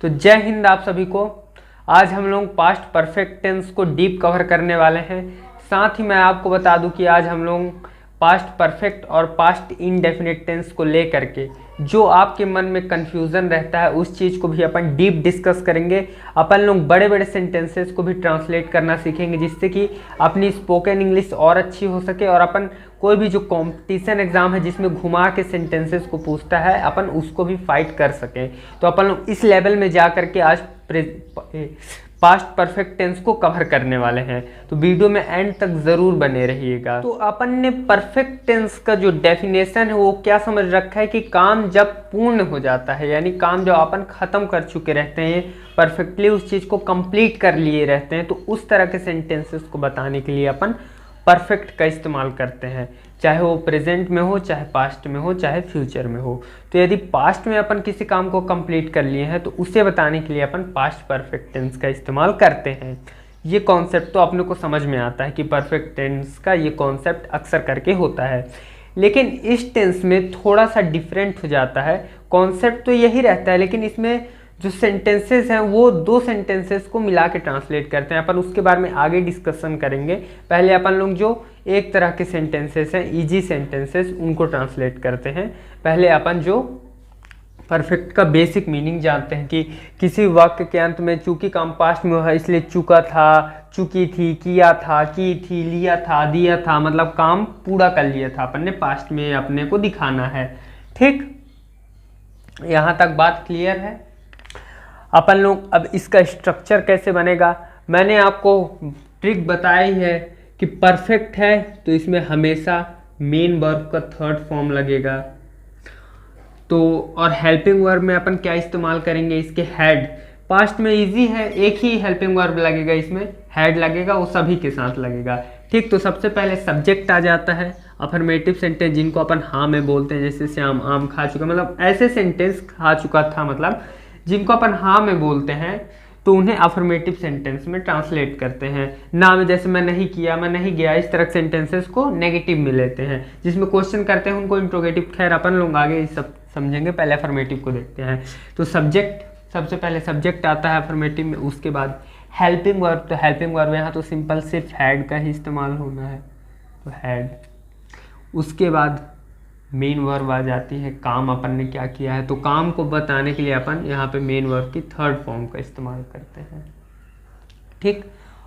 तो जय हिंद आप सभी को। आज हम लोग पास्ट परफेक्ट टेंस को डीप कवर करने वाले हैं। साथ ही मैं आपको बता दूं कि आज हम लोग पास्ट परफेक्ट और पास्ट इंडेफिनिट टेंस को लेकर के जो आपके मन में कन्फ्यूज़न रहता है उस चीज़ को भी अपन डीप डिस्कस करेंगे। अपन लोग बड़े बड़े सेंटेंसेस को भी ट्रांसलेट करना सीखेंगे जिससे कि अपनी स्पोकन इंग्लिश और अच्छी हो सके और अपन कोई भी जो कंपटीशन एग्जाम है जिसमें घुमा के सेंटेंसेस को पूछता है अपन उसको भी फाइट कर सकें। तो अपन लोग इस लेवल में जा करके आज पास्ट परफेक्ट टेंस को कवर करने वाले हैं। तो वीडियो में एंड तक ज़रूर बने रहिएगा। तो अपन ने परफेक्ट टेंस का जो डेफिनेशन है वो क्या समझ रखा है कि काम जब पूर्ण हो जाता है, यानी काम जब अपन ख़त्म कर चुके रहते हैं, परफेक्टली उस चीज़ को कंप्लीट कर लिए रहते हैं, तो उस तरह के सेंटेंसेस को बताने के लिए अपन परफेक्ट का इस्तेमाल करते हैं, चाहे वो प्रेजेंट में हो, चाहे पास्ट में हो, चाहे फ्यूचर में हो। तो यदि पास्ट में अपन किसी काम को कंप्लीट कर लिए हैं तो उसे बताने के लिए अपन पास्ट परफेक्ट टेंस का इस्तेमाल करते हैं। ये कॉन्सेप्ट तो अपने को समझ में आता है कि परफेक्ट टेंस का ये कॉन्सेप्ट अक्सर करके होता है, लेकिन इस टेंस में थोड़ा सा डिफरेंट हो जाता है। कॉन्सेप्ट तो यही रहता है लेकिन इसमें जो सेंटेंसेस हैं वो दो सेंटेंसेस को मिला के ट्रांसलेट करते हैं। अपन उसके बारे में आगे डिस्कशन करेंगे। पहले अपन लोग जो एक तरह के सेंटेंसेस हैं, इजी सेंटेंसेस, उनको ट्रांसलेट करते हैं। पहले अपन जो परफेक्ट का बेसिक मीनिंग जानते हैं कि किसी वाक्य के अंत में चूंकि काम पास्ट में हुआ है इसलिए चुका था, चुकी थी, किया था, की थी, लिया था, दिया था, मतलब काम पूरा कर लिया था अपन ने, पास्ट में अपने को दिखाना है। ठीक, यहाँ तक बात क्लियर है। अपन लोग अब इसका स्ट्रक्चर कैसे बनेगा, मैंने आपको ट्रिक बताई है कि परफेक्ट है तो इसमें हमेशा मेन वर्ब का थर्ड फॉर्म लगेगा। तो और हेल्पिंग वर्ब में अपन क्या इस्तेमाल करेंगे, इसके हेड। पास्ट में इजी है, एक ही हेल्पिंग वर्ब लगेगा, इसमें हेड लगेगा, वो सभी के साथ लगेगा। ठीक, तो सबसे पहले सब्जेक्ट आ जाता है। अफर्मेटिव सेंटेंस जिनको अपन हाँ में बोलते हैं, जैसे श्याम आम खा चुका, मतलब ऐसे सेंटेंस खा चुका था, मतलब जिनको अपन हाँ में बोलते हैं तो उन्हें अफर्मेटिव सेंटेंस में ट्रांसलेट करते हैं। ना में जैसे मैं नहीं किया, मैं नहीं गया, इस तरह के सेंटेंसेस को नेगेटिव में लेते हैं। जिसमें क्वेश्चन करते हैं उनको इंट्रोगेटिव, खैर अपन लोग आगे ये सब समझेंगे, पहले अफर्मेटिव को देखते हैं। तो सब्जेक्ट, सबसे पहले सब्जेक्ट आता है अफर्मेटिव में, उसके बाद हेल्पिंग वर्ब। तो हेल्पिंग वर्ब यहाँ तो सिंपल सिर्फ हैड का ही इस्तेमाल होना है, तो हैड। उसके बाद मेन वर्ब आ जाती है, काम अपन ने क्या किया है, तो काम को बताने के लिए अपन यहाँ पे मेन वर्ब की थर्ड फॉर्म का इस्तेमाल करते हैं। ठीक,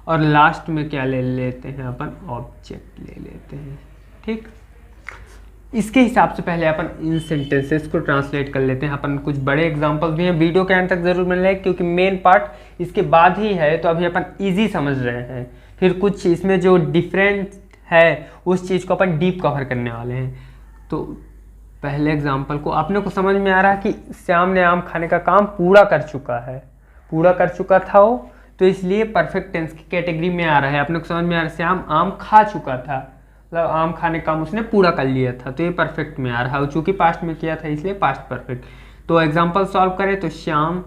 और लास्ट में क्या ले लेते हैं अपन, ऑब्जेक्ट ले लेते हैं। ठीक, इसके हिसाब से पहले अपन इन सेंटेंसेस को ट्रांसलेट कर लेते हैं। अपन कुछ बड़े एग्जांपल्स भी हैं, वीडियो के अंत तक जरूर मिल रहे हैं क्योंकि मेन पार्ट इसके बाद ही है, तो अभी अपन ईजी समझ रहे हैं। फिर कुछ इसमें जो डिफरेंट है उस चीज़ को अपन डीप कवर करने वाले हैं। तो पहले एग्जाम्पल को अपने को समझ में आ रहा है कि श्याम ने आम खाने का काम पूरा कर चुका है, पूरा कर चुका था वो, तो इसलिए परफेक्ट टेंस की कैटेगरी में आ रहा है। अपने को समझ में आ रहा है श्याम आम खा चुका था, मतलब आम खाने का काम उसने पूरा कर लिया था, तो ये परफेक्ट में आ रहा है। चूंकि पास्ट में किया था इसलिए पास्ट परफेक्ट। तो एग्जाम्पल सॉल्व करें तो श्याम,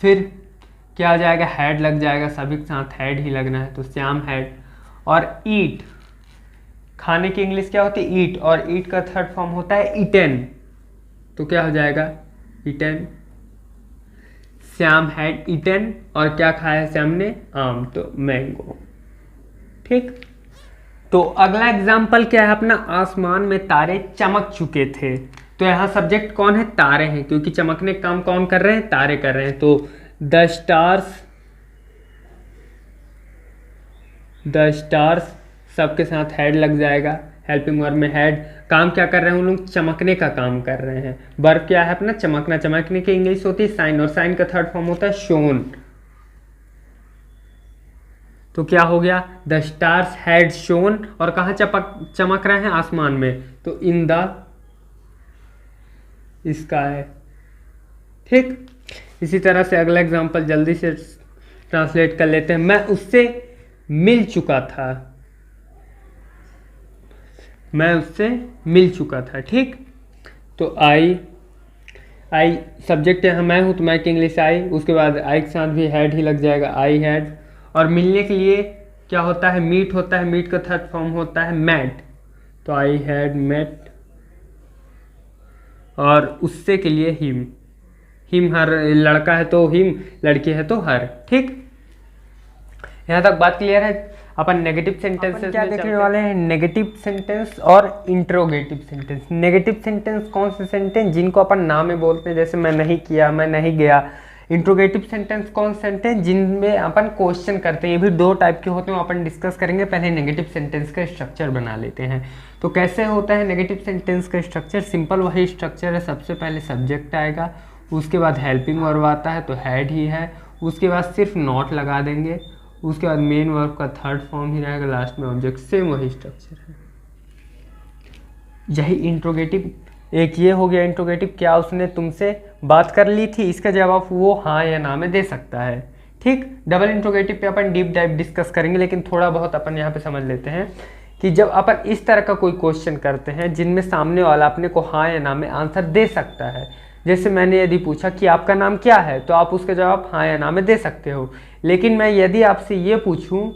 फिर क्या हो जाएगा, हैड लग जाएगा, सभी के साथ हैड ही लगना है, तो श्याम हैड। और ईट, खाने की इंग्लिश क्या होती है, ईट, और ईट का थर्ड फॉर्म होता है ईटन, तो क्या हो जाएगा, ईटन। श्याम हैड ईटन, और क्या खाया श्याम ने, आम, तो मैंगो। ठीक, तो अगला एग्जाम्पल क्या है अपना, आसमान में तारे चमक चुके थे। तो यहाँ सब्जेक्ट कौन है, तारे हैं, क्योंकि चमकने का काम कौन कर रहे हैं, तारे कर रहे हैं। तो द स्टार्स सबके साथ हैड लग जाएगा, हेल्पिंग वर्ब में हैड। काम क्या कर रहे हैं, उन लोग चमकने का काम कर रहे हैं। वर्ब क्या है अपना, चमकना। चमकने की इंग्लिश होती है साइन, और साइन का थर्ड फॉर्म होता है शोन। तो क्या हो गया, द स्टार्स हैड शोन, और कहाँ चमक रहे हैं, आसमान में, तो इन द स्काई। ठीक, इसी तरह से अगला एग्जांपल जल्दी से ट्रांसलेट कर लेते हैं। मैं उससे मिल चुका था, मैं उससे मिल चुका था। ठीक, तो आई सब्जेक्ट यहाँ मैं हूँ, तो मैं की इंग्लिश आई, उसके बाद आई के साथ भी हैड ही लग जाएगा, आई हैड। और मिलने के लिए क्या होता है, मीट होता है, मीट का थर्ड फॉर्म होता है मैट, तो आई हैड मेट और उससे के लिए हिम। हिम हर, लड़का है तो हिम, लड़की है तो हर। ठीक, यहाँ तक बात क्लियर है। अपन नेगेटिव सेंटेंसेस क्या देखने वाले हैं, नेगेटिव सेंटेंस और इंट्रोगेटिव सेंटेंस। नेगेटिव सेंटेंस कौन से सेंटेंस जिनको अपन ना में बोलते हैं, जैसे मैं नहीं किया, मैं नहीं गया। इंट्रोगेटिव सेंटेंस कौन सेंटेंस जिनमें अपन क्वेश्चन करते हैं। ये भी दो टाइप के होते हैं, अपन डिस्कस करेंगे। पहले नेगेटिव सेंटेंस का स्ट्रक्चर बना लेते हैं। तो कैसे होता है नेगेटिव सेंटेंस का स्ट्रक्चर, सिंपल वही स्ट्रक्चर है। सबसे पहले सब्जेक्ट आएगा, उसके बाद हेल्पिंग वर्ब आता है तो हैड ही है, उसके बाद सिर्फ नॉट लगा देंगे, उसके बाद मेन वर्ब का थर्ड फॉर्म ही रहेगा, लास्ट में ऑब्जेक्ट। सेम वही स्ट्रक्चर है। यही इंट्रोगेटिव, एक ये हो गया इंट्रोगेटिव, क्या उसने तुमसे बात कर ली थी, इसका जवाब वो हाँ या ना में दे सकता है। ठीक, डबल इंट्रोगेटिव पे अपन डीप डाइव डिस्कस करेंगे, लेकिन थोड़ा बहुत अपन यहाँ पे समझ लेते हैं कि जब अपन इस तरह का कोई क्वेश्चन करते हैं जिनमें सामने वाला अपने को हाँ या ना में आंसर दे सकता है। जैसे मैंने यदि पूछा कि आपका नाम क्या है, तो आप उसका जवाब हाँ या ना में दे सकते हो। लेकिन मैं यदि आपसे ये पूछूं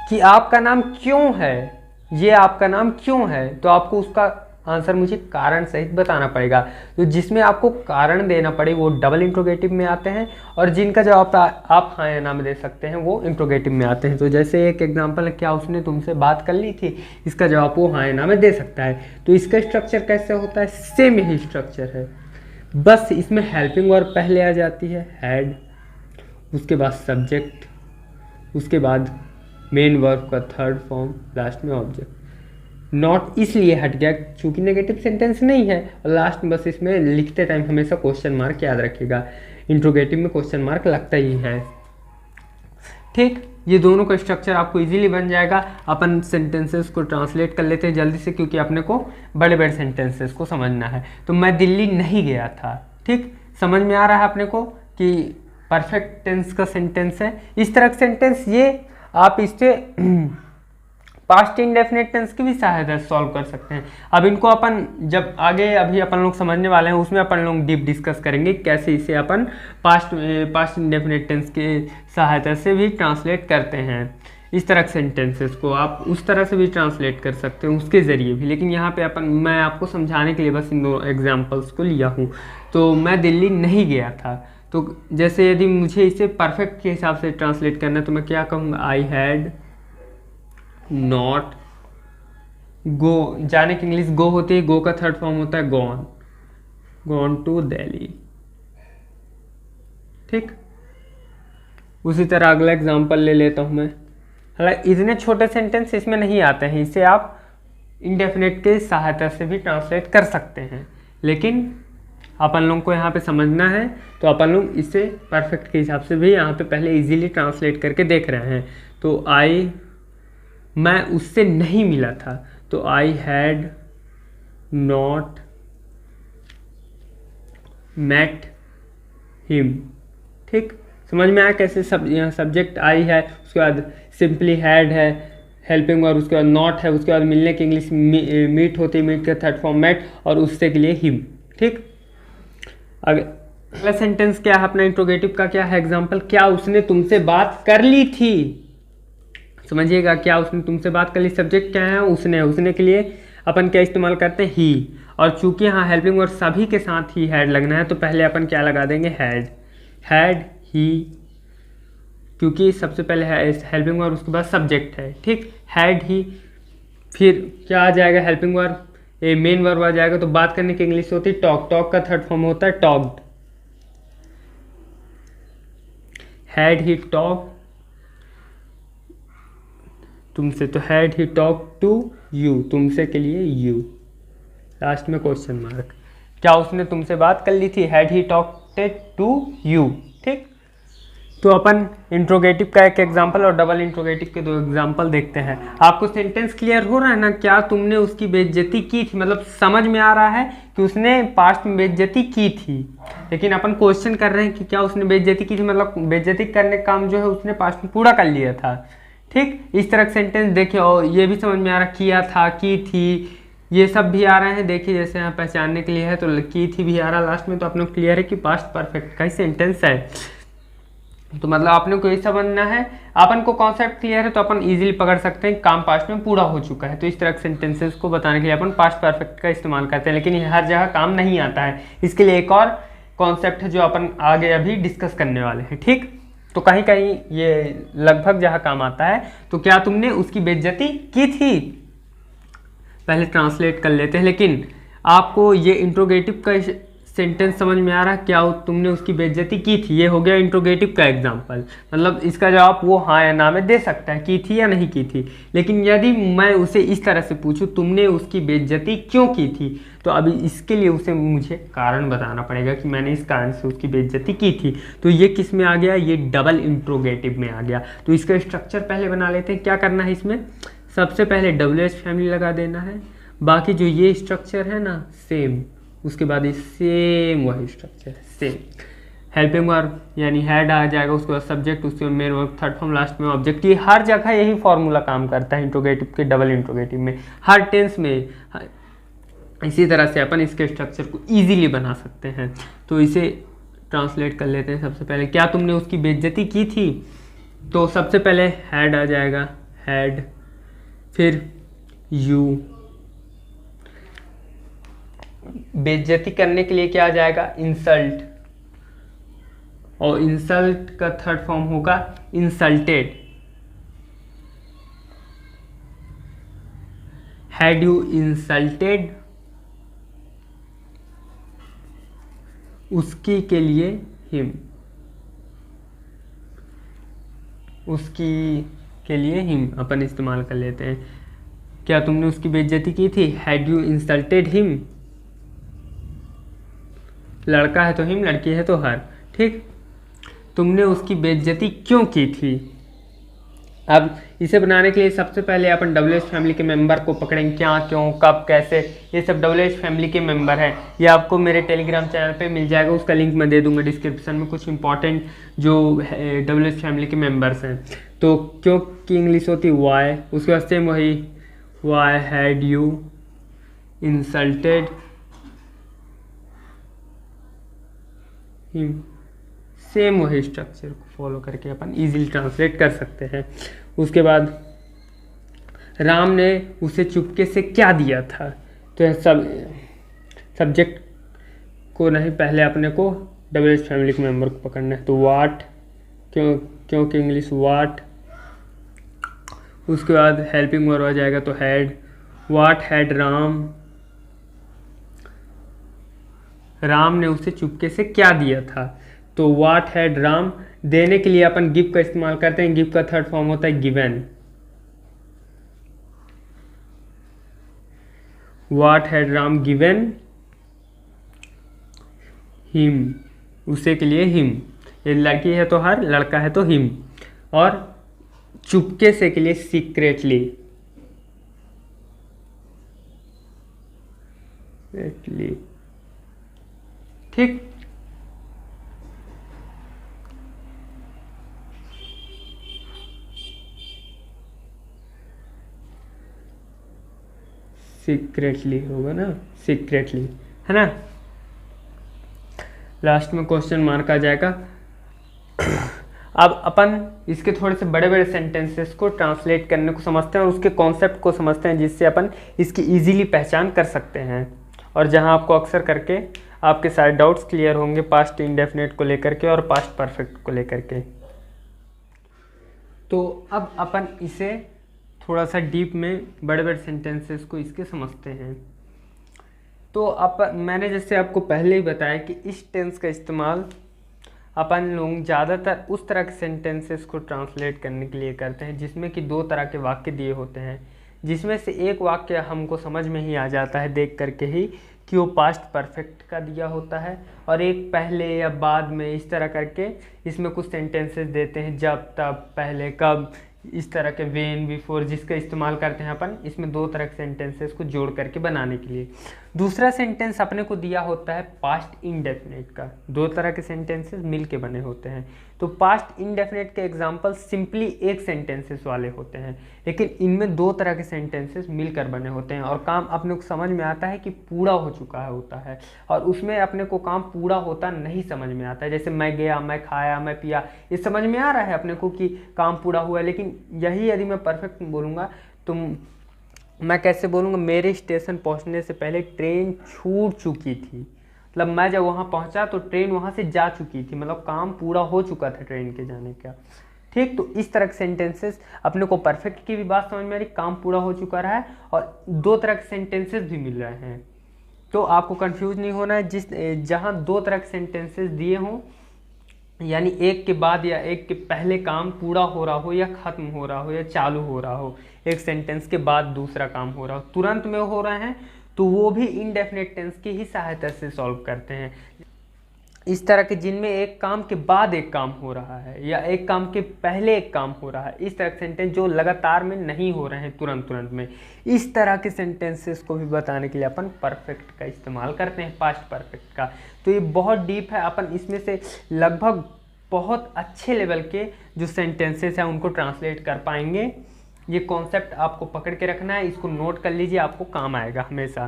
कि आपका नाम क्यों है, ये आपका नाम क्यों है, तो आपको उसका आंसर मुझे कारण सहित बताना पड़ेगा। तो जिसमें आपको कारण देना पड़े वो डबल इंट्रोगेटिव में आते हैं, और जिनका जवाब आप हाँ या ना में दे सकते हैं वो इंट्रोगेटिव में आते हैं। तो जैसे एक एग्जांपल है, क्या उसने तुमसे बात कर ली थी, इसका जवाब वो हाँ या ना में दे सकता है। तो इसका स्ट्रक्चर कैसे होता है, सेम यही स्ट्रक्चर है, बस इसमें हेल्पिंग वर्ब पहले आ जाती है हैड, उसके बाद सब्जेक्ट, उसके बाद मेन वर्ब का थर्ड फॉर्म, लास्ट में ऑब्जेक्ट। नॉट इसलिए हट गया क्योंकि नेगेटिव सेंटेंस नहीं है, और लास्ट में बस इसमें लिखते टाइम हमेशा क्वेश्चन मार्क याद रखिएगा। इंट्रोगेटिव में क्वेश्चन मार्क लगता ही है। ठीक, ये दोनों का स्ट्रक्चर आपको इजीली बन जाएगा। अपन सेंटेंसेस को ट्रांसलेट कर लेते हैं जल्दी से, क्योंकि अपने को बड़े बड़े सेंटेंसेस को समझना है। तो मैं दिल्ली नहीं गया था। ठीक, समझ में आ रहा है अपने को कि परफेक्ट टेंस का सेंटेंस है। इस तरह का सेंटेंस ये आप इससे पास्ट इंडेफिनिट टेंस की भी सहायता से सॉल्व कर सकते हैं। अब इनको अपन जब आगे अभी अपन लोग समझने वाले हैं, उसमें अपन लोग डीप डिस्कस करेंगे कैसे इसे अपन पास्ट इंडेफिनिट टेंस की सहायता से भी ट्रांसलेट करते हैं। इस तरह के सेंटेंसेस को आप उस तरह से भी ट्रांसलेट कर सकते हैं, उसके ज़रिए भी। लेकिन यहाँ पे मैं आपको समझाने के लिए बस इन दो एग्जाम्पल्स को लिया हूँ। तो मैं दिल्ली नहीं गया था, तो जैसे यदि मुझे इसे परफेक्ट के हिसाब से ट्रांसलेट करना है तो मैं क्या कहूँगा, आई हैड नॉट गो, जाने की इंग्लिश गो होती है, गो का थर्ड फॉर्म होता है गॉन, गॉन टू दिल्ली। ठीक, उसी तरह अगला एग्जांपल ले लेता हूं मैं। हालांकि इतने छोटे सेंटेंस इसमें नहीं आते हैं, इसे आप इंडेफिनिट के सहायता से भी ट्रांसलेट कर सकते हैं, लेकिन अपन लोग को यहाँ पे समझना है तो अपन लोग इसे परफेक्ट के हिसाब से भी यहाँ पे पहले इजीली ट्रांसलेट करके देख रहे हैं। तो मैं उससे नहीं मिला था, तो I had not met him. ठीक, समझ में आया कैसे यहाँ सब्जेक्ट आई है, उसके बाद सिंपली हैड है, हेल्पिंग वर्ब, उसके बाद नॉट है, उसके बाद मिलने की इंग्लिश मीट होती है, मीट का थर्ड फॉर्म मेट, और उससे के लिए हिम। ठीक, अगला सेंटेंस क्या है अपना इंट्रोगेटिव का, क्या है एग्जाम्पल, क्या उसने तुमसे बात कर ली थी। समझिएगा, क्या उसने तुमसे बात कर ली, सब्जेक्ट क्या है, उसने के लिए अपन क्या इस्तेमाल करते हैं, ही। और चूंकि यहाँ हेल्पिंग वर्ब सभी के साथ ही हैड लगना है, तो पहले अपन क्या लगा देंगे, हैड ही, क्योंकि सबसे पहले है हेल्पिंग वर्ब, उसके बाद सब्जेक्ट है। ठीक, हैड ही, फिर क्या आ जाएगा, हेल्पिंग वर्ब, ये मेन वर्ब आ जाएगा। तो बात करने की इंग्लिश होती है टॉक, टॉक का थर्ड फॉर्म होता है टॉक्ड, हैड ही टॉक तुमसे, तो had he talk to you, तुमसे के लिए यू, लास्ट में क्वेश्चन मार्क। क्या उसने तुमसे बात कर ली थी, had he talked to you. ठीक, तो अपन इंट्रोगेटिव का एक एग्जांपल और डबल इंट्रोगेटिव के दो एग्जांपल देखते हैं। आपको सेंटेंस क्लियर हो रहा है ना, क्या तुमने उसकी बेइज्जती की थी, मतलब समझ में आ रहा है कि उसने पास्ट में बेइज्जती की थी, लेकिन अपन क्वेश्चन कर रहे हैं कि क्या उसने बेइज्जती की थी, मतलब बेइज्जती करने का काम जो है उसने पास्ट में पूरा कर लिया था। ठीक, इस तरह का सेंटेंस देखिए, और ये भी समझ में आ रहा, किया था, की थी, ये सब भी आ रहे हैं। देखिए जैसे यहाँ पहचानने के लिए है तो की थी भी आ रहा लास्ट में, तो अपने क्लियर है कि पास्ट परफेक्ट का ही सेंटेंस है। तो मतलब आपने को ये समझना है, अपन को कॉन्सेप्ट क्लियर है तो अपन इजीली पकड़ सकते हैं काम पास्ट में पूरा हो चुका है। तो इस तरह के सेंटेंसेस को बताने के लिए अपन पास्ट परफेक्ट का इस्तेमाल करते हैं, लेकिन ये हर जगह काम नहीं आता है। इसके लिए एक और कॉन्सेप्ट है जो अपन आगे अभी डिस्कस करने वाले हैं, ठीक। तो कहीं कहीं ये लगभग जहाँ काम आता है। तो क्या तुमने उसकी बेइज्जती की थी, पहले ट्रांसलेट कर लेते हैं। लेकिन आपको ये इंट्रोगेटिव का सेंटेंस समझ में आ रहा है, क्या तुमने उसकी बेइज्जती की थी, ये हो गया इंट्रोगेटिव का एग्जांपल। मतलब इसका जवाब वो हाँ या ना में दे सकता है, की थी या नहीं की थी। लेकिन यदि मैं उसे इस तरह से पूछूं तुमने उसकी बेइज्जती क्यों की थी, तो अभी इसके लिए उसे मुझे कारण बताना पड़ेगा कि मैंने इस कारण से उसकी बेइज्जती की थी। तो ये किस में आ गया, ये डबल इंट्रोगेटिव में आ गया। तो इसका स्ट्रक्चर पहले बना लेते हैं। क्या करना है इसमें, सबसे पहले WH फैमिली लगा देना है, बाकी जो ये स्ट्रक्चर है ना सेम, उसके बाद ये सेम वही स्ट्रक्चर है सेम। हेल्पिंग वर्ब यानी हेड आ जाएगा, उसके बाद सब्जेक्ट, उसके बाद main verb, third form, last में ऑब्जेक्ट। ये हर जगह यही फॉर्मूला काम करता है इंट्रोगेटिव के, डबल इंट्रोगेटिव में, हर टेंस में। इसी तरह से अपन इसके स्ट्रक्चर को इजीली बना सकते हैं। तो इसे ट्रांसलेट कर लेते हैं। सबसे पहले क्या तुमने उसकी बेइज्जती की थी, तो सबसे पहले हेड आ जाएगा, हेड, फिर यू। बेइज्जती करने के लिए क्या आ जाएगा, इंसल्ट, और इंसल्ट का थर्ड फॉर्म होगा इंसल्टेड। हैड यू इंसल्टेड, उसकी के लिए हिम, उसकी के लिए हिम अपन इस्तेमाल कर लेते हैं। क्या तुमने उसकी बेइज्जती की थी, हैड यू इंसल्टेड हिम। लड़का है तो हिम, लड़की है तो हर, ठीक। तुमने उसकी बेइज्जती क्यों की थी। अब इसे बनाने के लिए सबसे पहले अपन WH फैमिली के मेंबर को पकड़ेंगे, क्या, क्यों, कब, कैसे, ये सब WH फैमिली के मेंबर हैं। ये आपको मेरे टेलीग्राम चैनल पे मिल जाएगा, उसका लिंक मैं दे दूंगा डिस्क्रिप्शन में, कुछ इंपॉर्टेंट जो WH फैमिली के मेंबर्स हैं। तो क्यों की इंग्लिश होती है वाई, उसके बाद सेम वही, why had you insulted him, सेम वही स्ट्रक्चर को फॉलो करके अपन इजीली ट्रांसलेट कर सकते हैं। उसके बाद राम ने उसे चुपके से क्या दिया था, तो सब सब्जेक्ट को नहीं, पहले अपने को WH फैमिली के मेंबर को पकड़ना है। तो वाट, क्यों की इंग्लिश वाट। उसके बाद हेल्पिंग वर्ब आ जाएगा, तो had, what had Ram, Ram ने उसे चुपके से क्या दिया था। तो व्हाट हैड राम, देने के लिए अपन गिव का इस्तेमाल करते हैं। गिव का थर्ड फॉर्म होता है given. What had Ram given him, उसे के लिए हिम। ये लड़की है तो हर, लड़का है तो हिम। और चुपके से के लिए सीक्रेटली, ठीक। सीक्रेटली होगा ना, सीक्रेटली, है ना। लास्ट में क्वेश्चन मार्क आ जाएगा। अब अपन इसके थोड़े से बड़े बड़े सेंटेंसेस को ट्रांसलेट करने को समझते हैं और उसके कॉन्सेप्ट को समझते हैं, जिससे अपन इसकी इजीली पहचान कर सकते हैं। और जहां आपको अक्सर करके आपके सारे डाउट्स क्लियर होंगे पास्ट इंडेफिनिट को लेकर के और पास्ट परफेक्ट को लेकर के। तो अब अपन इसे थोड़ा सा डीप में बड़े बड़े सेंटेंसेस को इसके समझते हैं। तो मैंने जैसे आपको पहले ही बताया कि इस टेंस का इस्तेमाल अपन लोग ज़्यादातर उस तरह के सेंटेंसेस को ट्रांसलेट करने के लिए करते हैं जिसमें कि दो तरह के वाक्य दिए होते हैं, जिसमें से एक वाक्य हमको समझ में ही आ जाता है देख करके ही कि वो पास्ट परफेक्ट का दिया होता है, और एक पहले या बाद में, इस तरह करके इसमें कुछ सेंटेंसेस देते हैं, जब, तब, पहले, कब, इस तरह के वेन, बिफोर, जिसका इस्तेमाल करते हैं अपन इसमें दो तरह के सेंटेंसेस को जोड़ करके बनाने के लिए। दूसरा सेंटेंस अपने को दिया होता है पास्ट इंडेफिनिट का। दो तरह के सेंटेंसेस मिल के बने होते हैं। तो पास्ट इंडेफिनिट के एग्जाम्पल सिंपली एक सेंटेंसेस वाले होते हैं, लेकिन इनमें दो तरह के सेंटेंसेस मिलकर बने होते हैं और काम अपने को समझ में आता है कि पूरा हो चुका है होता है, और उसमें अपने को काम पूरा होता नहीं समझ में आता है। जैसे मैं गया, मैं खाया, मैं पिया, ये समझ में आ रहा है अपने को कि काम पूरा हुआ है। लेकिन यही यदि मैं परफेक्ट बोलूँगा तो मैं कैसे बोलूँगा, मेरे स्टेशन पहुँचने से पहले ट्रेन छूट चुकी थी। मतलब मैं जब वहाँ पहुँचा तो ट्रेन वहाँ से जा चुकी थी, मतलब काम पूरा हो चुका था ट्रेन के जाने का। ठीक, तो इस तरह के सेंटेंसेस अपने को परफेक्ट की भी बात समझ में आ रही, काम पूरा हो चुका रहा है, और दो तरह के सेंटेंसेस भी मिल रहे हैं। तो आपको कंफ्यूज नहीं होना है, जहाँ दो तरह के सेंटेंसेस दिए हों, यानी एक के बाद या एक के पहले काम पूरा हो रहा हो या ख़त्म हो रहा हो या चालू हो रहा हो, एक सेंटेंस के बाद दूसरा काम हो रहा हो, तुरंत में हो रहे हैं, तो वो भी इनडेफिनिट टेंस की ही सहायता से सॉल्व करते हैं। इस तरह के जिनमें एक काम के बाद एक काम हो रहा है या एक काम के पहले एक काम हो रहा है, इस तरह के सेंटेंस जो लगातार में नहीं हो रहे हैं तुरंत में, इस तरह के सेंटेंसेस को भी बताने के लिए अपन परफेक्ट का इस्तेमाल करते हैं, पास्ट परफेक्ट का। तो ये बहुत डीप है, अपन इसमें से लगभग बहुत अच्छे लेवल के जो सेंटेंसेस हैं उनको ट्रांसलेट कर पाएंगे। ये कॉन्सेप्ट आपको पकड़ के रखना है, इसको नोट कर लीजिए, आपको काम आएगा हमेशा।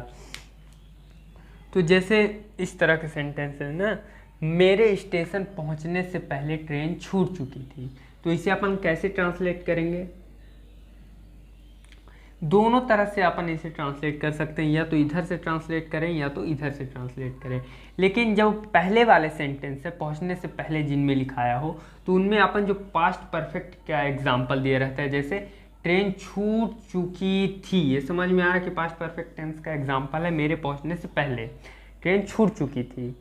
तो जैसे इस तरह के सेंटेंसेस ना, मेरे स्टेशन पहुंचने से पहले ट्रेन छूट चुकी थी, तो इसे अपन कैसे ट्रांसलेट करेंगे? दोनों तरह से अपन इसे ट्रांसलेट कर सकते हैं, या तो इधर से ट्रांसलेट करें या तो इधर से ट्रांसलेट करें। लेकिन जब पहले वाले सेंटेंस है पहुंचने से पहले जिनमें लिखाया हो, तो उनमें अपन जो पास्ट परफेक्ट का एग्जाम्पल दिए रहता है, जैसे ट्रेन छूट चुकी थी, ये समझ में आ रहा है कि पास्ट परफेक्ट टेंस का एग्जाम्पल है, मेरे पहुंचने से पहले ट्रेन छूट चुकी थी।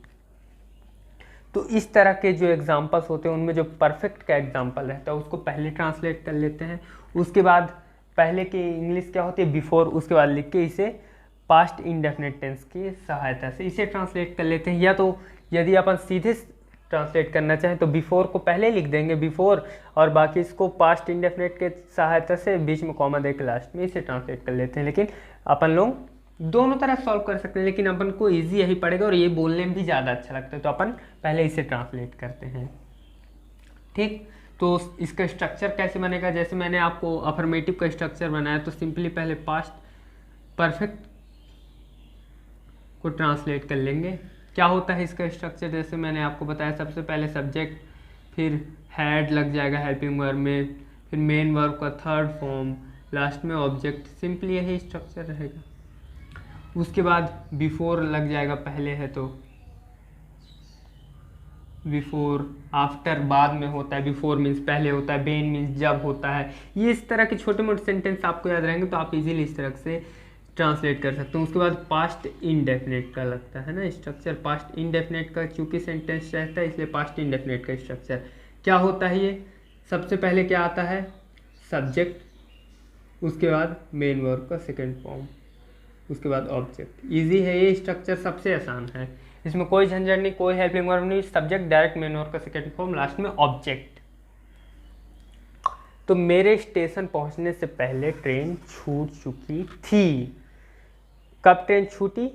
तो इस तरह के जो एग्जाम्पल्स होते हैं उनमें जो परफेक्ट का एग्जाम्पल रहता है उसको पहले ट्रांसलेट कर लेते हैं, उसके बाद पहले की इंग्लिश क्या होती है बिफोर, उसके बाद लिख के इसे पास्ट इंडेफिनिट टेंस की सहायता से इसे ट्रांसलेट कर लेते हैं। या तो यदि अपन सीधे ट्रांसलेट करना चाहें तो बिफोर को पहले लिख देंगे बिफोर, और बाकी इसको पास्ट इंडेफिनिट के सहायता से बीच में कॉमा दे के लास्ट में इसे ट्रांसलेट कर लेते हैं। लेकिन अपन लोग दोनों तरह सॉल्व कर सकते हैं, लेकिन अपन को इजी यही पड़ेगा और ये बोलने में भी ज़्यादा अच्छा लगता है, तो अपन पहले इसे ट्रांसलेट करते हैं। ठीक, तो इसका स्ट्रक्चर कैसे बनेगा? जैसे मैंने आपको अफर्मेटिव का स्ट्रक्चर बनाया, तो सिंपली पहले पास्ट परफेक्ट को ट्रांसलेट कर लेंगे। क्या होता है इसका स्ट्रक्चर? जैसे मैंने आपको बताया, सबसे पहले सब्जेक्ट, फिर हैड लग जाएगा हेल्पिंग वर्ब में, फिर मेन वर्ब का थर्ड फॉर्म, लास्ट में ऑब्जेक्ट। सिंपली यही स्ट्रक्चर रहेगा। उसके बाद बिफोर लग जाएगा, पहले है तो बिफोर, आफ्टर बाद में होता है, बिफोर मीन्स पहले होता है, बेन मीन्स जब होता है। ये इस तरह के छोटे मोटे सेंटेंस आपको याद रहेंगे तो आप इजीली इस तरह से ट्रांसलेट कर सकते हैं। उसके बाद पास्ट इंडेफिनिट का लगता है ना स्ट्रक्चर, पास्ट इंडेफिनिट का चूंकि सेंटेंस रहता है इसलिए पास्ट इंडेफिनिट का स्ट्रक्चर क्या होता है? ये सबसे पहले क्या आता है? सब्जेक्ट, उसके बाद मेन वर्ब का सेकेंड फॉर्म, उसके बाद ऑब्जेक्ट। इजी है ये स्ट्रक्चर, सबसे आसान है, इसमें कोई झंझट नहीं, कोई हेल्पिंग वर्ब नहीं, सब्जेक्ट डायरेक्ट मेन वर्ब का सेकेंड फॉर्म, लास्ट में ऑब्जेक्ट। तो मेरे स्टेशन पहुंचने से पहले ट्रेन छूट चुकी थी। कब ट्रेन छूटी?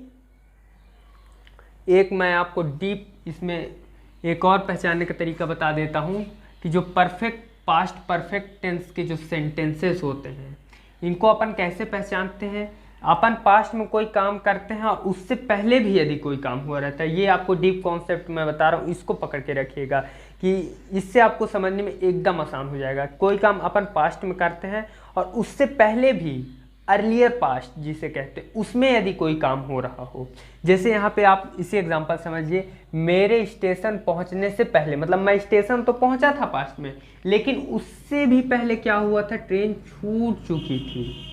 एक मैं आपको डीप इसमें एक और पहचानने का तरीका बता देता हूं कि जो परफेक्ट पास्ट परफेक्ट टेंस के जो सेंटेंसेस होते हैं इनको अपन कैसे पहचानते हैं? अपन पास्ट में कोई काम करते हैं और उससे पहले भी यदि कोई काम हुआ रहता है, ये आपको डीप कॉन्सेप्ट मैं बता रहा हूँ, इसको पकड़ के रखिएगा कि इससे आपको समझने में एकदम आसान हो जाएगा। कोई काम अपन पास्ट में करते हैं और उससे पहले भी अर्लियर पास्ट जिसे कहते हैं उसमें यदि कोई काम हो रहा हो, जैसे यहाँ पे आप इसी एग्जांपल समझिए, मेरे स्टेशन पहुँचने से पहले, मतलब मैं स्टेशन तो पहुँचा था पास्ट में, लेकिन उससे भी पहले क्या हुआ था? ट्रेन छूट चुकी थी।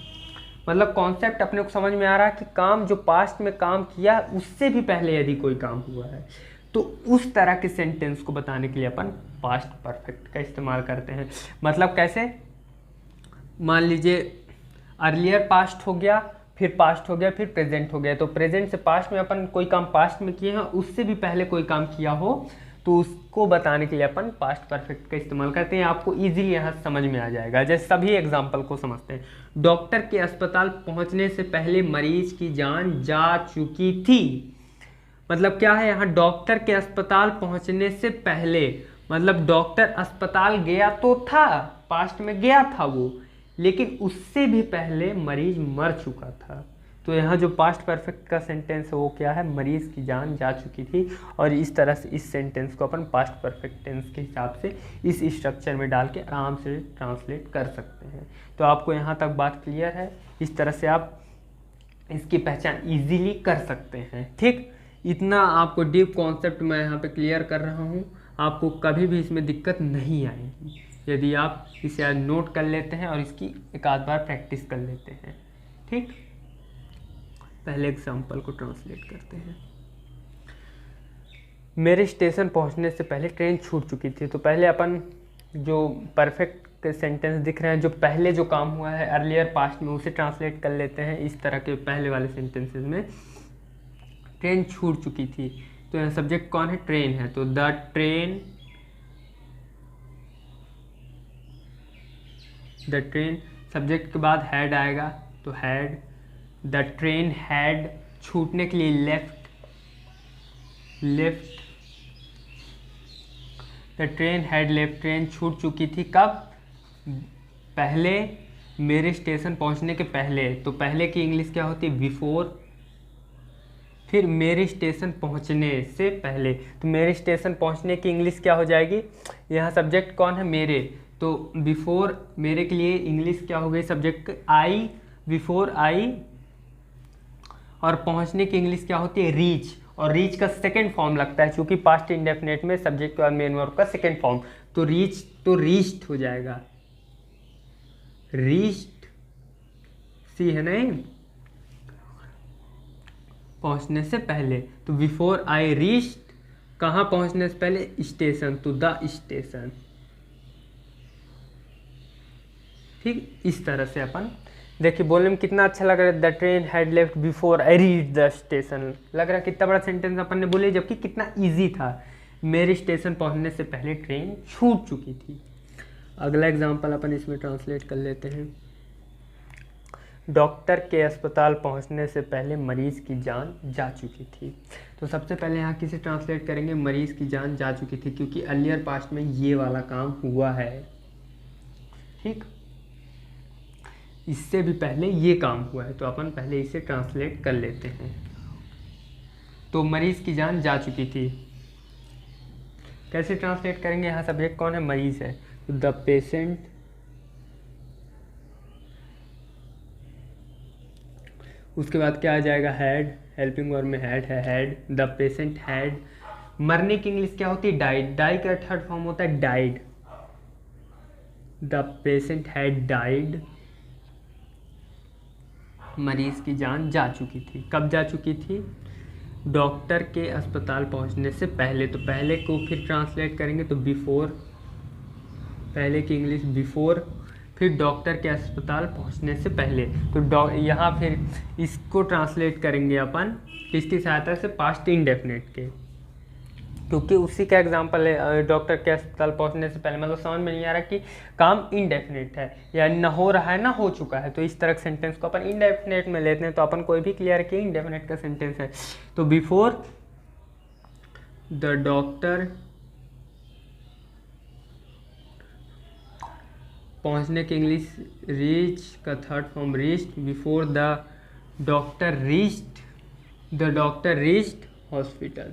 मतलब कॉन्सेप्ट अपने को समझ में आ रहा है कि काम जो पास्ट में काम किया उससे भी पहले यदि कोई काम हुआ है, तो उस तरह के सेंटेंस को बताने के लिए अपन पास्ट परफेक्ट का इस्तेमाल करते हैं। मतलब कैसे? मान लीजिए अर्लियर पास्ट हो गया, फिर पास्ट हो गया, फिर प्रेजेंट हो गया, तो प्रेजेंट से पास्ट में अपन कोई काम पास्ट में किए हैं, उससे भी पहले कोई काम किया हो तो उसको बताने के लिए अपन पास्ट परफेक्ट का इस्तेमाल करते हैं। आपको इजीली यहाँ समझ में आ जाएगा। जैसे सभी एग्जांपल को समझते हैं। डॉक्टर के अस्पताल पहुंचने से पहले मरीज की जान जा चुकी थी। मतलब क्या है यहाँ, डॉक्टर के अस्पताल पहुंचने से पहले, मतलब डॉक्टर अस्पताल गया तो था, पास्ट में गया था वो, लेकिन उससे भी पहले मरीज मर चुका था। तो यहाँ जो पास्ट परफेक्ट का सेंटेंस है वो क्या है, मरीज की जान जा चुकी थी। और इस तरह से इस सेंटेंस को अपन पास्ट परफेक्ट टेंस के हिसाब से इस स्ट्रक्चर में डाल के आराम से ट्रांसलेट कर सकते हैं। तो आपको यहाँ तक बात क्लियर है। इस तरह से आप इसकी पहचान इजीली कर सकते हैं। ठीक, इतना आपको डीप कॉन्सेप्ट मैं यहाँ पे क्लियर कर रहा हूँ। आपको कभी भी इसमें दिक्कत नहीं आएगी यदि आप इसे नोट कर लेते हैं और इसकी एक आध बार प्रैक्टिस कर लेते हैं। ठीक, पहले एग्जाम्पल को ट्रांसलेट करते हैं। मेरे स्टेशन पहुंचने से पहले ट्रेन छूट चुकी थी। तो पहले अपन जो परफेक्ट के सेंटेंस दिख रहे हैं, जो पहले जो काम हुआ है अर्लियर पास्ट में, उसे ट्रांसलेट कर लेते हैं। इस तरह के पहले वाले सेंटेंसेस में ट्रेन छूट चुकी थी, तो यहाँ सब्जेक्ट कौन है, ट्रेन है। तो द ट्रेन सब्जेक्ट के बाद हैड आएगा, तो हैड, द ट्रेन हैड, छूटने के लिए left, the train had left, train छूट चुकी थी कब, पहले, मेरे स्टेशन पहुंचने के पहले। तो पहले की इंग्लिश क्या होती है, बिफोर, फिर मेरे स्टेशन पहुंचने से पहले। तो मेरे स्टेशन पहुंचने की इंग्लिश क्या हो जाएगी, यहाँ सब्जेक्ट कौन है, मेरे, तो बिफोर, मेरे के लिए इंग्लिश क्या हो गई, सब्जेक्ट आई, बिफोर आई। और पहुंचने की इंग्लिश क्या होती है, रीच, और रीच का सेकंड फॉर्म लगता है, क्योंकि पास्ट इंडेफिनेट में सब्जेक्ट के बाद मेन वर्ब का सेकंड फॉर्म, तो रीच, तो रीच्ड हो जाएगा, रीच्ड, सी है नहीं, पहुंचने से पहले। तो बिफोर आई रीच्ड, कहाँ पहुंचने से पहले, स्टेशन, तो द स्टेशन। ठीक, इस तरह से अपन देखिए, बोलने में कितना अच्छा लग रहा है, the train had left before I reach the station. लग रहा है कितना बड़ा सेंटेंस अपन ने बोले, जबकि कितना इजी था। मेरे स्टेशन पहुंचने से पहले ट्रेन छूट चुकी थी। अगला एग्जांपल अपन इसमें ट्रांसलेट कर लेते हैं। डॉक्टर के अस्पताल पहुंचने से पहले मरीज की जान जा चुकी थी। तो सबसे पहले यहाँ किसे ट्रांसलेट करेंगे, मरीज की जान जा चुकी थी, क्योंकि अर्लियर पास्ट में ये वाला काम हुआ है। ठीक, इससे भी पहले ये काम हुआ है, तो अपन पहले इसे ट्रांसलेट कर लेते हैं। तो मरीज की जान जा चुकी थी, कैसे ट्रांसलेट करेंगे, यहाँ सब्जेक्ट कौन है, मरीज है, तो द पेशेंट, उसके बाद क्या आ जाएगा, हैड, हेल्पिंग वर्ब में हैड है, हैड, द पेशेंट हैड। मरने की इंग्लिश क्या होती है, डाइड, डाई का थर्ड फॉर्म होता है died, the patient had died, मरीज की जान जा चुकी थी। कब जा चुकी थी, डॉक्टर के अस्पताल पहुंचने से पहले। तो पहले को फिर ट्रांसलेट करेंगे तो बिफोर, पहले की इंग्लिश बिफोर, फिर डॉक्टर के अस्पताल पहुंचने से पहले। तो यहाँ फिर इसको ट्रांसलेट करेंगे अपन किसकी सहायता से, पास्ट इंडेफिनिट के, क्योंकि उसी का एग्जांपल है डॉक्टर के अस्पताल पहुंचने से पहले। मतलब समझ में नहीं आ रहा कि काम इनडेफिनिट है, यानी ना हो रहा है ना हो चुका है, तो इस तरह के सेंटेंस को अपन इनडेफिनिट में लेते हैं। तो अपन कोई भी क्लियर कि इनडेफिनिट का सेंटेंस है, तो बिफोर द डॉक्टर, पहुंचने की इंग्लिश रीच का third form reached, before the doctor reached hospital,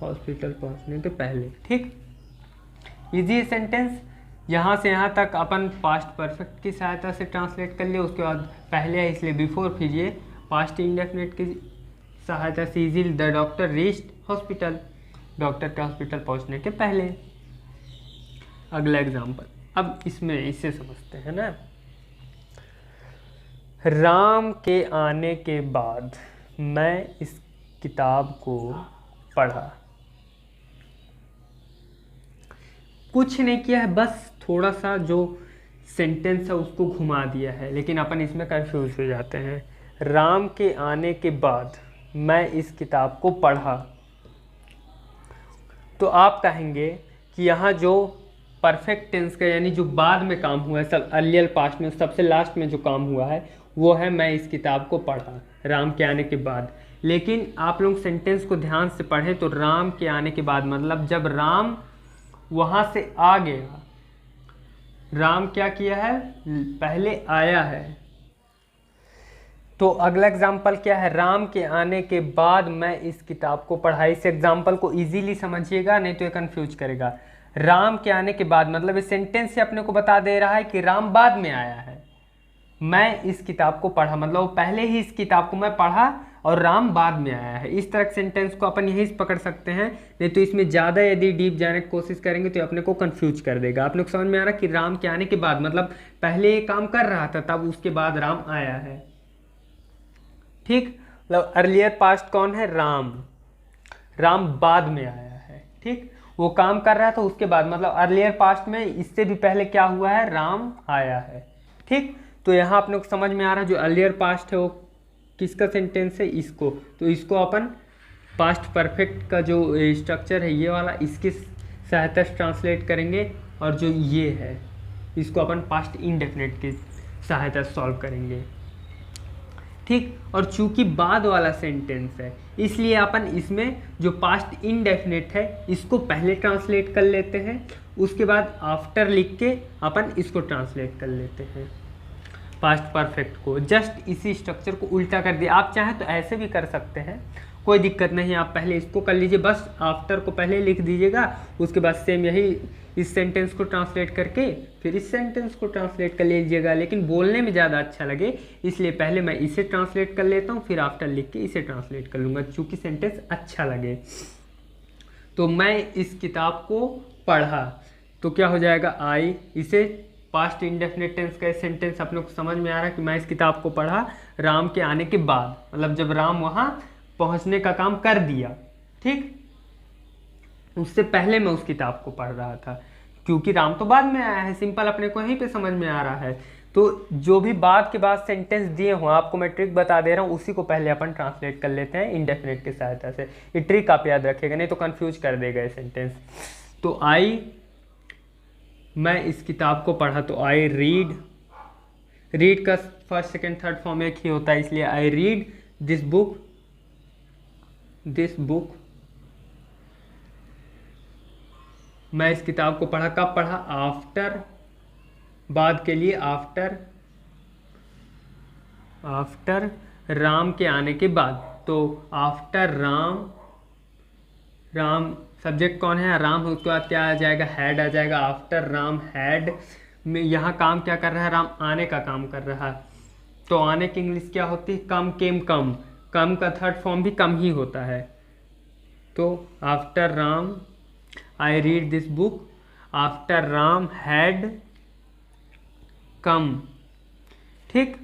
hospital पहुंचने के पहले। ठीक, इजी सेंटेंस। यहाँ से यहाँ तक अपन पास्ट परफेक्ट की सहायता से ट्रांसलेट कर लिया, उसके बाद पहले है इसलिए बिफोर, फिर ये पास्ट इंडेफिनिट की सहायता से easily, the doctor reached hospital, doctor के हॉस्पिटल पहुंचने के पहले। अगला एग्जाम्पल, अब इसमें इसे समझते हैं ना। राम के आने के बाद मैं इस किताब को पढ़ा, कुछ नहीं किया है, बस थोड़ा सा जो सेंटेंस है उसको घुमा दिया है, लेकिन अपन इसमें कंफ्यूज हो जाते हैं। राम के आने के बाद मैं इस किताब को पढ़ा, तो आप कहेंगे कि यहाँ जो परफेक्ट टेंस का यानी जो बाद में काम हुआ है, सब अर्लियर पास्ट में सबसे लास्ट में जो काम हुआ है वो है मैं इस किताब को पढ़ा, राम के आने के बाद। लेकिन आप लोग सेंटेंस को ध्यान से पढ़ें तो राम के आने के बाद मतलब जब राम वहाँ से आ गया, राम क्या किया है, पहले आया है। तो अगला एग्जाम्पल क्या है, राम के आने के बाद मैं इस किताब को पढ़ा। इस एग्जाम्पल को इजीली समझिएगा, नहीं तो ये कंफ्यूज करेगा। राम के आने के बाद मतलब इस सेंटेंस से अपने को बता दे रहा है कि राम बाद में आया है, मैं इस किताब को पढ़ा मतलब पहले ही इस किताब को मैं पढ़ा और राम बाद में आया है। इस तरह के सेंटेंस को अपन यहीं से पकड़ सकते हैं, नहीं तो इसमें ज़्यादा यदि डीप जाने की कोशिश करेंगे तो अपने को कंफ्यूज कर देगा। आप लोग समझ में आ रहा कि राम के आने के बाद मतलब पहले ये काम कर रहा था तब उसके बाद राम आया है। ठीक, मतलब अर्लियर पास्ट कौन है, राम, राम बाद में आया है। ठीक, वो काम कर रहा था उसके बाद मतलब अर्लियर पास्ट में इससे भी पहले क्या हुआ है, राम आया है। ठीक, तो यहाँ अपने को समझ में आ रहा है जो अर्लियर पास्ट है वो किसका सेंटेंस है, इसको। तो इसको अपन पास्ट परफेक्ट का जो स्ट्रक्चर है ये वाला, इसकी सहायता से ट्रांसलेट करेंगे, और जो ये है इसको अपन पास्ट इंडेफिनिट की सहायता से सॉल्व करेंगे। ठीक, और चूंकि बाद वाला सेंटेंस है इसलिए अपन इसमें जो पास्ट इनडेफिनिट है इसको पहले ट्रांसलेट कर लेते हैं, उसके बाद आफ्टर लिख के अपन इसको ट्रांसलेट कर लेते हैं पास्ट परफेक्ट को। जस्ट इसी स्ट्रक्चर को उल्टा कर दिया। आप चाहें तो ऐसे भी कर सकते हैं, कोई दिक्कत नहीं। आप पहले इसको कर लीजिए, बस आफ्टर को पहले लिख दीजिएगा, उसके बाद सेम यही इस सेंटेंस को ट्रांसलेट करके फिर इस सेंटेंस को ट्रांसलेट कर लीजिएगा। लेकिन बोलने में ज़्यादा अच्छा लगे इसलिए पहले मैं इसे ट्रांसलेट कर लेता हूँ, फिर आफ्टर लिख के इसे ट्रांसलेट कर लूँगा, चूँकि सेंटेंस अच्छा लगे। तो मैं इस किताब को पढ़ा, तो क्या हो जाएगा, आई। इसे पास्ट इंडेफिनिट टेंस का सेंटेंस आप लोग को समझ में आ रहा है कि मैं इस किताब को पढ़ा राम के आने के बाद, मतलब जब राम वहाँ पहुँचने का काम कर दिया। ठीक, उससे पहले मैं उस किताब को पढ़ रहा था, क्योंकि राम तो बाद में आया है। सिंपल, अपने को यहीं पे समझ में आ रहा है। तो जो भी बाद के बाद सेंटेंस दिए हों, आपको मैं ट्रिक बता दे रहा हूँ, उसी को पहले अपन ट्रांसलेट कर लेते हैं इंडेफिनिट की सहायता से। ये ट्रिक आप याद रखिएगा, नहीं तो कंफ्यूज कर देगा ये सेंटेंस। तो आई, मैं इस किताब को पढ़ा, तो आई रीड, रीड का फर्स्ट सेकंड थर्ड फॉर्म एक ही होता है, इसलिए I read this book, this book. मैं इस किताब को पढ़ा, कब पढ़ा, आफ्टर, बाद के लिए आफ्टर, आफ्टर राम के आने के बाद। तो आफ्टर राम, राम सब्जेक्ट कौन है, राम, उसके बाद क्या आ जाएगा, हैड आ जाएगा। आफ्टर राम हैड में यहाँ काम क्या कर रहा है, राम आने का काम कर रहा है। तो आने की इंग्लिश क्या होती है, कम, केम, कम। कम का थर्ड फॉर्म भी कम ही होता है। तो after Ram I read this book after Ram had come. ठीक,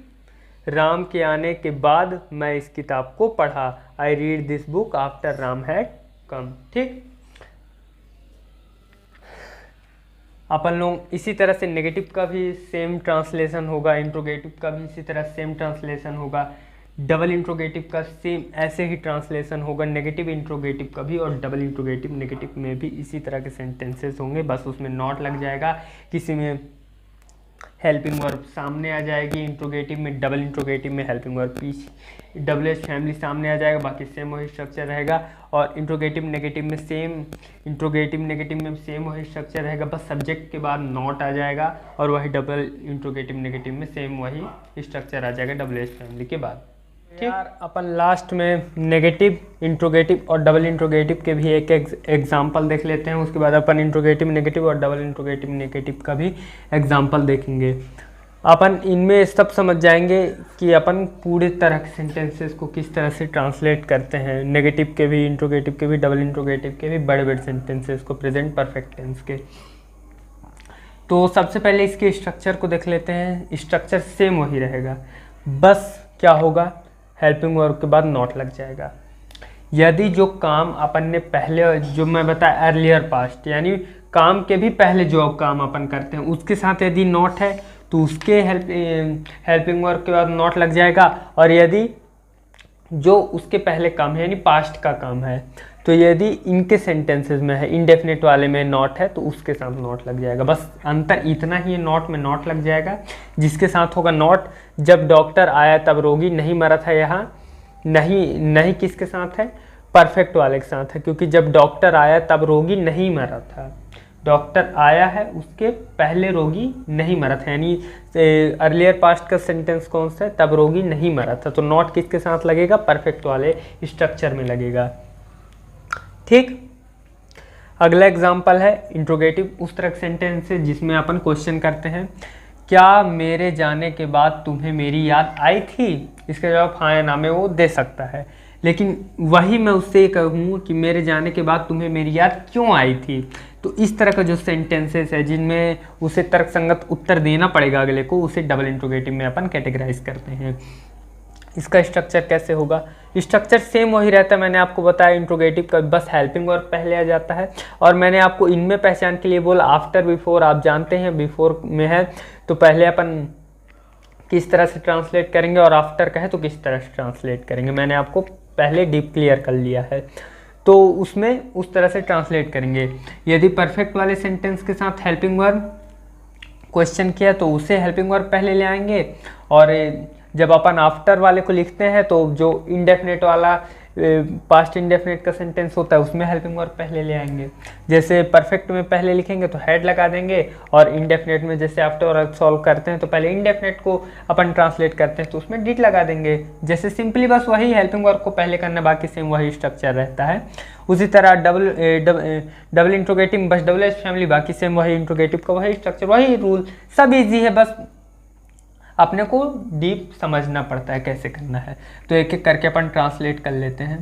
राम के आने के बाद मैं इस किताब को पढ़ा, I read this book after Ram had come. ठीक, अपन लोग इसी तरह से नेगेटिव का भी सेम ट्रांसलेशन होगा, इंट्रोगेटिव का भी इसी तरह सेम ट्रांसलेशन होगा, डबल इंट्रोगेटिव का सेम ऐसे ही ट्रांसलेशन होगा, नेगेटिव इंट्रोगेटिव का भी, और डबल इंट्रोगेटिव नेगेटिव में भी इसी तरह के सेंटेंसेस होंगे। बस उसमें नॉट लग जाएगा, किसी में हेल्पिंग वर्ब सामने आ जाएगी, इंट्रोगेटिव में, डबल इंट्रोगेटिव में हेल्पिंग वर्ब पीछे डबल एच फैमिली सामने आ जाएगा, बाकी सेम वही स्ट्रक्चर रहेगा। और इंट्रोगेटिव नेगेटिव में सेम, इंट्रोगेटिव नेगेटिव में सेम वही स्ट्रक्चर रहेगा, बस सब्जेक्ट के बाद नॉट आ जाएगा, और वही डबल इंट्रोगेटिव नेगेटिव में सेम वही स्ट्रक्चर आ जाएगा डबल एच फैमिली के बाद। यार अपन लास्ट में नेगेटिव, इंट्रोगेटिव और डबल इंट्रोगेटिव के भी एक एग्जाम्पल देख लेते हैं, उसके बाद अपन इंट्रोगेटिव नेगेटिव और डबल इंट्रोगेटिव नेगेटिव का भी एग्जाम्पल देखेंगे। अपन इनमें सब समझ जाएंगे कि अपन पूरे तरह के सेंटेंसेस को किस तरह से ट्रांसलेट करते हैं, नेगेटिव के भी, इंट्रोगेटिव के भी, डबल इंट्रोगेटिव के भी, बड़े बड़े सेंटेंसेस को, प्रेजेंट परफेक्ट टेंस के। तो सबसे पहले इसके स्ट्रक्चर को देख लेते हैं। स्ट्रक्चर सेम वही रहेगा, बस क्या होगा, हेल्पिंग वर्ब के बाद नॉट लग जाएगा। यदि जो काम अपन ने पहले, जो मैं बताया अर्लियर पास्ट, यानी काम के भी पहले जो काम अपन करते हैं उसके साथ यदि नॉट है तो उसके हेल्पिंग वर्ब के बाद नॉट लग जाएगा। और यदि जो उसके पहले काम है यानी पास्ट का काम है, तो यदि इनके सेंटेंसेस में है, इनडेफिनेट वाले में नॉट है तो उसके साथ नॉट लग जाएगा। बस अंतर इतना ही है, नॉट में नॉट लग जाएगा। जिसके साथ होगा नॉट, जब डॉक्टर आया तब रोगी नहीं मरा था, यहाँ नहीं किसके साथ है, परफेक्ट वाले के साथ है, क्योंकि जब डॉक्टर आया तब रोगी नहीं मरा था। डॉक्टर आया है उसके पहले रोगी नहीं मरा था, यानी अर्लियर पास्ट का सेंटेंस कौन सा है, तब रोगी नहीं मरा था। तो नॉट किसके साथ लगेगा, परफेक्ट वाले स्ट्रक्चर में लगेगा। ठीक, अगला एग्जाम्पल है इंट्रोगेटिव, उस तरह का सेंटेंस है जिसमें अपन क्वेश्चन करते हैं, क्या मेरे जाने के बाद तुम्हें मेरी याद आई थी। इसका जवाब हाँ या ना में वो दे सकता है, लेकिन वही मैं उससे कहूँ कि मेरे जाने के बाद तुम्हें मेरी याद क्यों आई थी। तो इस तरह का जो सेंटेंसेस है जिनमें उसे तर्कसंगत उत्तर देना पड़ेगा अगले को, उसे डबल इंट्रोगेटिव में अपन कैटेगराइज करते हैं। इसका स्ट्रक्चर कैसे होगा, स्ट्रक्चर सेम वही रहता है, मैंने आपको बताया इंट्रोगेटिव का, बस हेल्पिंग वर्ब पहले आ जाता है। और मैंने आपको इनमें पहचान के लिए बोला आफ्टर बिफोर, आप जानते हैं बिफोर में है तो पहले अपन किस तरह से ट्रांसलेट करेंगे और आफ्टर का है तो किस तरह से ट्रांसलेट करेंगे, मैंने आपको पहले डीप क्लियर कर लिया है। तो उसमें उस तरह से ट्रांसलेट करेंगे। यदि परफेक्ट वाले सेंटेंस के साथ हेल्पिंग वर्ब क्वेश्चन किया तो उसे हेल्पिंग वर्ब पहले ले आएंगे, और जब अपन आफ्टर वाले को लिखते हैं तो जो इंडेफिनेट वाला पास्ट इंडेफिनेट का सेंटेंस होता है उसमें हेल्पिंग वर्ब पहले ले आएंगे। जैसे परफेक्ट में पहले लिखेंगे तो हेड लगा देंगे, और इंडेफिनेट में जैसे आफ्टर और सॉल्व करते हैं तो पहले इंडेफिनेट को अपन ट्रांसलेट करते हैं तो उसमें डिड लगा देंगे। जैसे सिंपली बस वही हेल्पिंग वर्ब को पहले करना, बाकी सेम वही स्ट्रक्चर रहता है। उसी तरह डबल इंट्रोगेटिव, बस डबल एच फैमिली, बाकी सेम वही इंट्रोगेटिव का वही स्ट्रक्चर, वही रूल, सब इजी है, बस अपने को डीप समझना पड़ता है कैसे करना है। तो एक एक करके अपन ट्रांसलेट कर लेते हैं।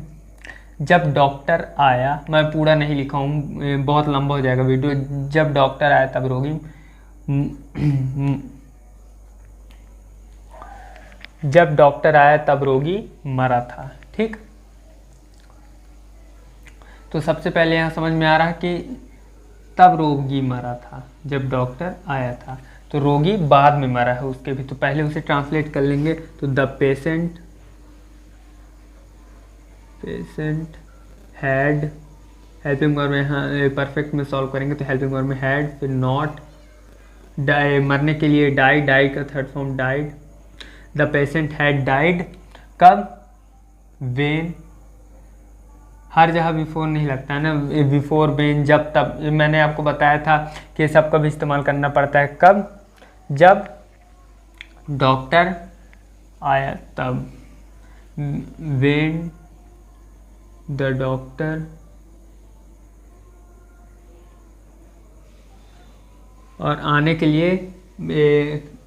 जब डॉक्टर आया, मैं पूरा नहीं लिखा हूँ, बहुत लंबा हो जाएगा वीडियो। जब डॉक्टर आया तब रोगी जब डॉक्टर आया तब रोगी मरा था। ठीक, तो सबसे पहले यहाँ समझ में आ रहा है कि तब रोगी मरा था, जब डॉक्टर आया था, तो रोगी बाद में मरा है उसके भी, तो पहले उसे ट्रांसलेट कर लेंगे। तो the patient had, helping verb में हाँ परफेक्ट में सॉल्व करेंगे तो हेल्पिंग वर्ब में हैड, फिर नॉट, मरने के लिए डाइड का third form died. The patient had died कब, वेन, हर जगह बिफोर नहीं लगता है ना, बिफोर, वेन, जब, तब, मैंने आपको बताया था कि सब कब इस्तेमाल करना पड़ता है, कब, जब डॉक्टर आया तब, वेन द डॉक्टर, और आने के लिए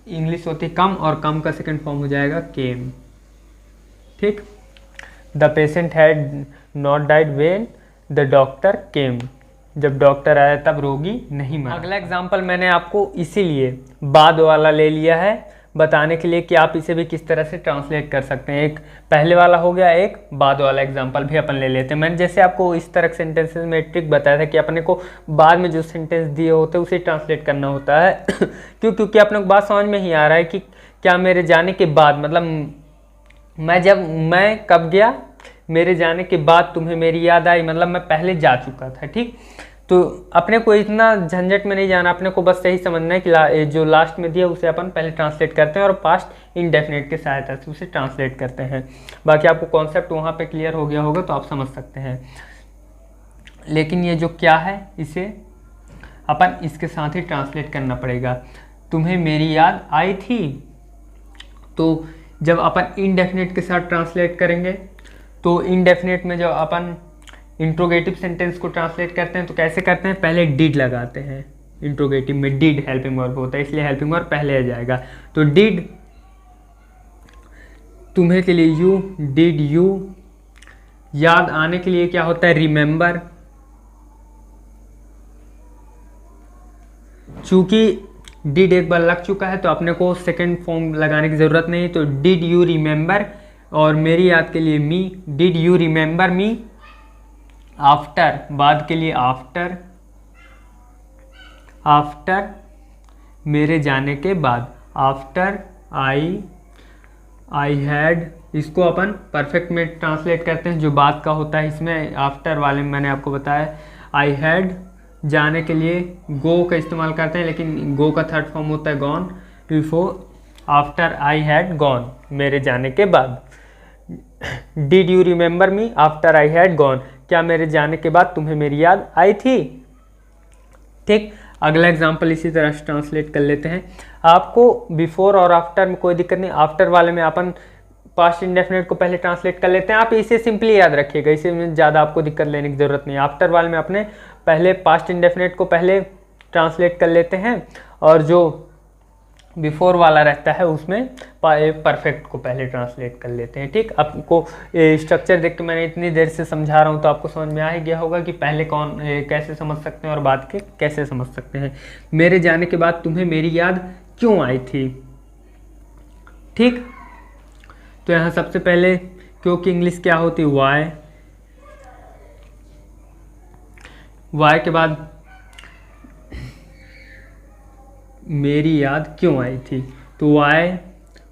इंग्लिश होती कम, और कम का सेकंड फॉर्म हो जाएगा केम। ठीक, the patient had not died when the doctor केम, जब डॉक्टर आया तब रोगी नहीं मरा। अगला एग्जाम्पल मैंने आपको इसीलिए बाद वाला ले लिया है बताने के लिए कि आप इसे भी किस तरह से ट्रांसलेट कर सकते हैं। एक पहले वाला हो गया, एक बाद वाला एग्जाम्पल भी अपन ले लेते हैं। मैंने जैसे आपको इस तरह के सेंटेंसेस में ट्रिक बताया था कि अपने को बाद में जो सेंटेंस दिए होते हैं उसे ट्रांसलेट करना होता है क्योंकि अपने को बात समझ में ही आ रहा है कि क्या मेरे जाने के बाद, मतलब मैं कब गया, मेरे जाने के बाद तुम्हें मेरी याद आई, मतलब मैं पहले जा चुका था। ठीक, तो अपने को इतना झंझट में नहीं जाना, अपने को बस यही समझना है कि जो लास्ट में दिया उसे अपन पहले ट्रांसलेट करते हैं और पास्ट इंडेफिनिट की सहायता से उसे ट्रांसलेट करते हैं। बाकी आपको कॉन्सेप्ट वहाँ पे क्लियर हो गया होगा तो आप समझ सकते हैं। लेकिन ये जो क्या है इसे अपन इसके साथ ही ट्रांसलेट करना पड़ेगा। तुम्हें मेरी याद आई थी, तो जब अपन इनडेफिनिट के साथ ट्रांसलेट करेंगे तो इनडेफिनिट में जब अपन इंट्रोगेटिव सेंटेंस को ट्रांसलेट करते हैं तो कैसे करते हैं, पहले डिड लगाते हैं। इंट्रोगेटिव में डिड हेल्पिंग वर्ब होता है, इसलिए हेल्पिंग वर्ब पहले आ जाएगा। तो डिड तुम्हें के लिए यू, डिड यू, याद आने के लिए क्या होता है, रिमेंबर। चूंकि डिड एक बार लग चुका है तो अपने को सेकंड फॉर्म लगाने की जरूरत नहीं, तो डिड यू रिमेंबर, और मेरी याद के लिए me, did you remember me. After, बाद के लिए आफ्टर, आफ्टर मेरे जाने के बाद, आफ्टर आई आई हैड, इसको अपन परफेक्ट में ट्रांसलेट करते हैं जो बात का होता है। इसमें आफ्टर वाले में मैंने आपको बताया आई हैड, जाने के लिए गो का इस्तेमाल करते हैं, लेकिन गो का थर्ड फॉर्म होता है gone. Before, after I had gone, मेरे जाने के बाद। Did you remember me after I had gone, क्या मेरे जाने के बाद तुम्हें मेरी याद आई थी। ठीक, अगला एग्जाम्पल इसी तरह से ट्रांसलेट कर लेते हैं। आपको बिफोर और आफ्टर में कोई दिक्कत नहीं, आफ्टर वाले में अपन पास्ट इंडेफिनिट को पहले ट्रांसलेट कर लेते हैं। आप इसे सिंपली याद रखिएगा, इसे में ज़्यादा आपको दिक्कत लेने की ज़रूरत नहीं है। आफ्टर वाले में अपने पहले पास्ट इंडेफिनिट को पहले ट्रांसलेट कर लेते हैं, और जो बिफोर वाला रहता है उसमें परफेक्ट को पहले ट्रांसलेट कर लेते हैं। ठीक, आपको स्ट्रक्चर देख के मैंने इतनी देर से समझा रहा हूँ तो आपको समझ में आ ही गया होगा कि पहले कौन कैसे समझ सकते हैं और बाद के कैसे समझ सकते हैं। मेरे जाने के बाद तुम्हें मेरी याद क्यों आई थी। ठीक, तो यहाँ सबसे पहले क्योंकि इंग्लिश क्या होती है, वाई। वाई के बाद मेरी याद क्यों आई थी, तो वाई,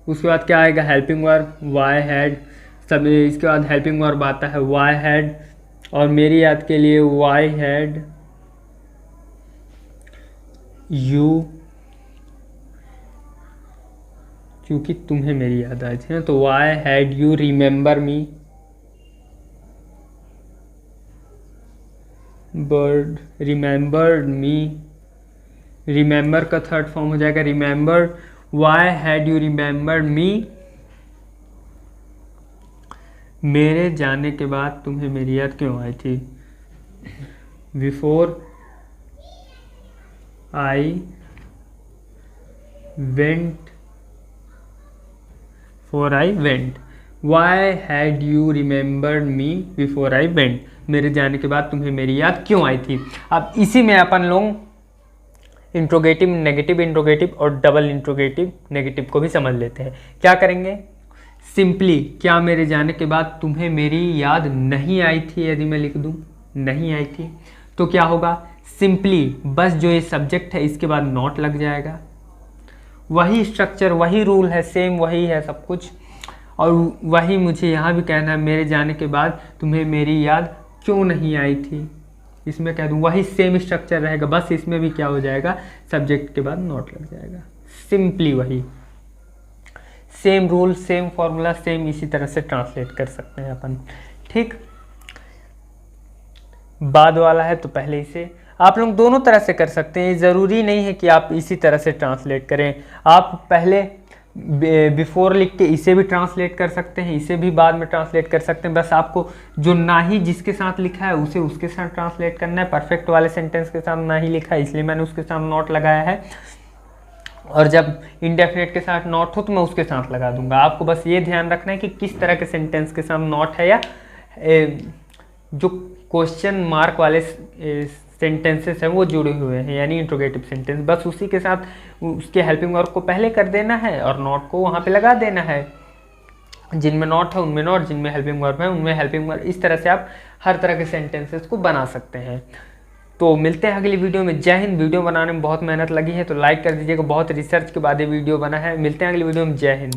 उसके बाद क्या आएगा, हेल्पिंग वर्ब, वाई हैड, सब इसके बाद हेल्पिंग वर्ब आता है वाई हैड, और मेरी याद के लिए वाई हैड यू, क्योंकि तुम्हें मेरी याद आई थी ना, तो why had you remember me, bird remembered me, remember का थर्ड फॉर्म हो जाएगा remember, why had you remembered me, मेरे जाने के बाद तुम्हें मेरी याद क्यों आई थी। Before I went, for I went, why had you remembered me before I went, मेरे जाने के बाद तुम्हें मेरी याद क्यों आई थी। अब इसी में अपन लोग इंट्रोगेटिव, नेगेटिव इंट्रोगेटिव और डबल इंट्रोगेटिव नेगेटिव को भी समझ लेते हैं। क्या करेंगे, सिंपली क्या मेरे जाने के बाद तुम्हें मेरी याद नहीं आई थी, यदि मैं लिख दूं नहीं आई थी तो क्या होगा, सिंपली बस जो ये सब्जेक्ट है इसके बाद नॉट लग जाएगा। वही स्ट्रक्चर, वही रूल है, सेम वही है सब कुछ, और वही मुझे यहाँ भी कहना है, मेरे जाने के बाद तुम्हें मेरी याद क्यों नहीं आई थी, इसमें कह दूँ वही सेम स्ट्रक्चर रहेगा, बस इसमें भी क्या हो जाएगा, सब्जेक्ट के बाद नॉट लग जाएगा। सिंपली वही same rule, same formula, same इसी तरह से ट्रांसलेट कर सकते हैं अपन। ठीक, बाद वाला है तो पहले इसे आप लोग दोनों तरह से कर सकते हैं, ज़रूरी नहीं है कि आप इसी तरह से ट्रांसलेट करें। आप पहले बिफोर लिख के इसे भी ट्रांसलेट कर सकते हैं, इसे भी बाद में ट्रांसलेट कर सकते हैं, बस आपको जो ना ही जिसके साथ लिखा है उसे उसके साथ ट्रांसलेट करना है। परफेक्ट वाले सेंटेंस के साथ ना ही लिखा है इसलिए मैंने उसके साथ नॉट लगाया है, और जब इंडेफिनिट के साथ नॉट हो तो मैं उसके साथ लगा दूंगा। आपको बस ये ध्यान रखना है कि किस तरह के सेंटेंस के साथ नॉट है, या जो क्वेश्चन मार्क वाले सेंटेंसेस हैं वो जुड़े हुए हैं, यानी इंट्रोगेटिव सेंटेंस, बस उसी के साथ उसके हेल्पिंग वर्ब को पहले कर देना है और नॉट को वहाँ पे लगा देना है। जिनमें नॉट है उनमें नॉट, जिनमें हेल्पिंग वर्ब है उनमें हेल्पिंग वर्ब। इस तरह से आप हर तरह के सेंटेंसेस को बना सकते हैं। तो मिलते हैं अगली वीडियो में। जय हिंद। वीडियो बनाने में बहुत मेहनत लगी है तो लाइक कर दीजिएगा, बहुत रिसर्च के बाद ये वीडियो बना है। मिलते हैं अगली वीडियो में। जय हिंद।